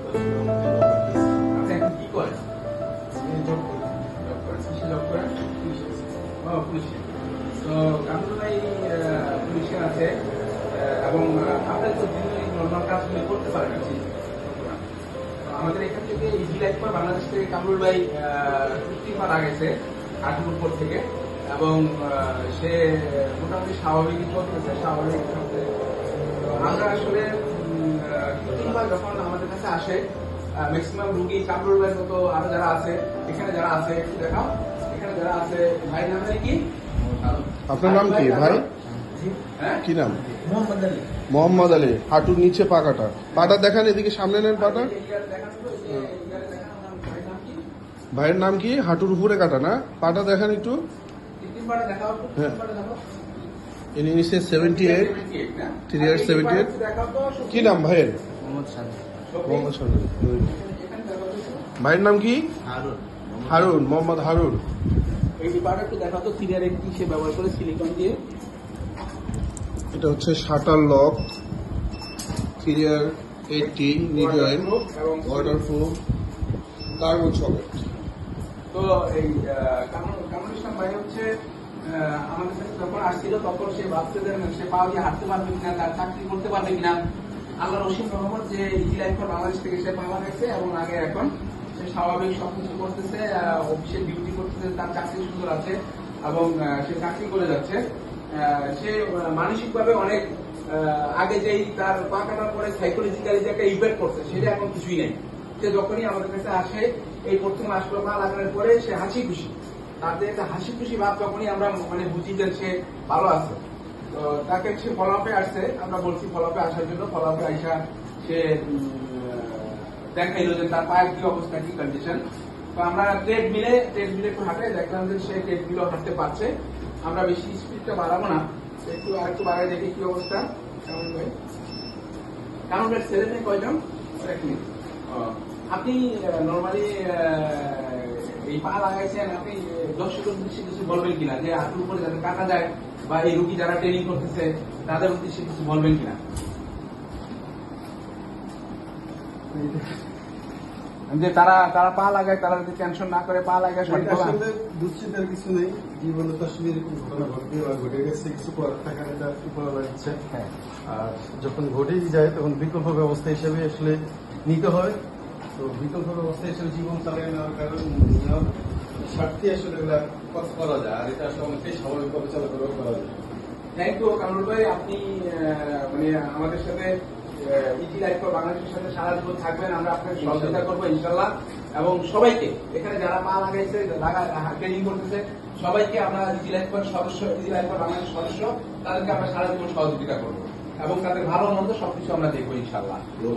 আপনি এখন কি করেন? জব করেন পুলিশে। তো কামরুল ভাই পুলিশে আছে এবং আপনার তো দিনের নর্মাল কাজগুলি করতে পারেন আর কি। আমাদের এখান থেকে ইজি লাইফ ফর বাংলাদেশ থেকে কামরুল ভাই মারা গেছে 8 উপর থেকে, এবং সে মোটামুটি স্বাভাবিক চলতেছে, স্বাভাবিক চলতে। আমরা আসলে যখন আমাদের কাছে আসে ম্যাক্সিমাম রুগী কামরুল ভাইয়ের মতো আরো যারা আছে, এখানে যারা আছে একটু দেখাও, এখানে যারা আছে ভাইয়ের নাম কি? আপনার নাম কি ভাই? কি নাম? মোহাম্মদ আলী। মোহাম্মদ আলী। হাঁটুর নিচে পাকাটা, পাটা দেখান, এদিকে সামনে নেন পাটা। ভাইয়ের নাম কি? হাঁটুর উপরে কাটা না, পাটা দেখান একটু। হ্যাঁ, ইনি 78, 3 years 78। কি নাম ভাইয়ের? মোহাম্মদ শামীম। ভাইয়ের নাম কি? হারুন, মোহাম্মদ হারুন। এই পাটা একটু দেখাও তো, সিরিয়ার কি সে ব্যবহার করে সিলিকন দিয়ে। এটা হচ্ছে shutter lock, clear 80, need oil, waterproof, carbon socket. তো এই কামরুল ইসলাম ভাই হচ্ছে আমাদের কাছে যখন আসছিল তখন সে ভাবছে যে সে পা দিয়ে হাঁটতে পারবে কিনা, তার চাকরি করতে পারবে কিনা। আল্লাহ রশিদ মোহাম্মদ যে ইজি লাইফ ফর বাংলাদেশ থেকে সে পাওয়া গেছে এবং আগে এখন সে স্বাভাবিক সবকিছু করতেছে, অফিসে ডিউটি করতেছে, তার চাকরি সুন্দর আছে এবং সে চাকরি করে যাচ্ছে। সে মানসিক ভাবে অনেক আগে যেই তার পা কাটার পরে সাইকোলজিক্যালি যে একটা ইফেক্ট করছে সেটা এখন কিছুই নেই। সে যখনই আমাদের কাছে আসে এই প্রথম আসলো পা লাগানোর পরে সে হাসি খুশি, তাতে একটা হাসি খুশি ভাব যখনই আমরা বুঝি যে সে ভালো আছে। তো তাকে সে ফলোআপে আসছে, আমরা বলছি ফলোআপে আসার জন্য। ফলোআপে আইসা সে দেখাইলো যে তার পায়ের কি অবস্থা, কি কন্ডিশন। তো আমরা ট্রেড মিলে একটু হাঁটে দেখলাম যে সে ট্রেড মিলেও হাঁটতে পারছে। আমরা বেশি স্পিডটা বাড়াবো না, একটু আরেকটু বাড়াই দেখি কি অবস্থা। কামরুল ভাই ছেলে মেয়ে কয়জন? আপনি নর্মালি এই পা লাগাইছেন, আপনি দর্শকের উদ্দেশ্যে কিছু বলবেন কিনা, যে হাঁটুর উপরে যাতে কাটা যায় বা এই রুগী যারা ট্রেনিং করতেছে তাদের উদ্দেশ্যে কিছু বলবেন কিনা? যে তারা পা লাগায়, তারা যদি টেনশন না করে পা লাগায়। আসলে দুশ্চিন্তার কিছু নেই, জীবনে তো আসলে এরকম ঘটনা ঘটবে বা ঘটে গেছে, কিছু করার থাকার এটা উপর ইচ্ছে। আর যখন ঘটেই যায় তখন বিকল্প ব্যবস্থা হিসেবে আসলে নিতে হয়। তো বিকল্প ব্যবস্থা হিসেবে জীবন চালিয়ে নেওয়ার কারণ স্বার্থে আসলে এগুলা করা যায়, আর এটা আসলে অনেকটাই স্বাভাবিকভাবে চলাফেরা করা যায়। থ্যাংক ইউ কামরুল ভাই, আপনি আমাদের সাথে ইজি লাইফ ফর বাংলাদেশের সাথে সারা জীবন থাকবেন। আমরা আপনাকে সহযোগিতা করবো ইনশাল্লাহ। এবং সবাইকে এখানে যারা পা লাগাইছে, ট্রেনিং করতেছে, সবাইকে আমরা ইজি লাইফ ফর সদস্য, ইজি লাইফ ফর বাংলাদেশের সদস্য, তাদেরকে আমরা সারা জীবন সহযোগিতা করবো এবং তাদের ভালো মন্দ সবকিছু আমরা দেখবো ইনশাল্লাহ।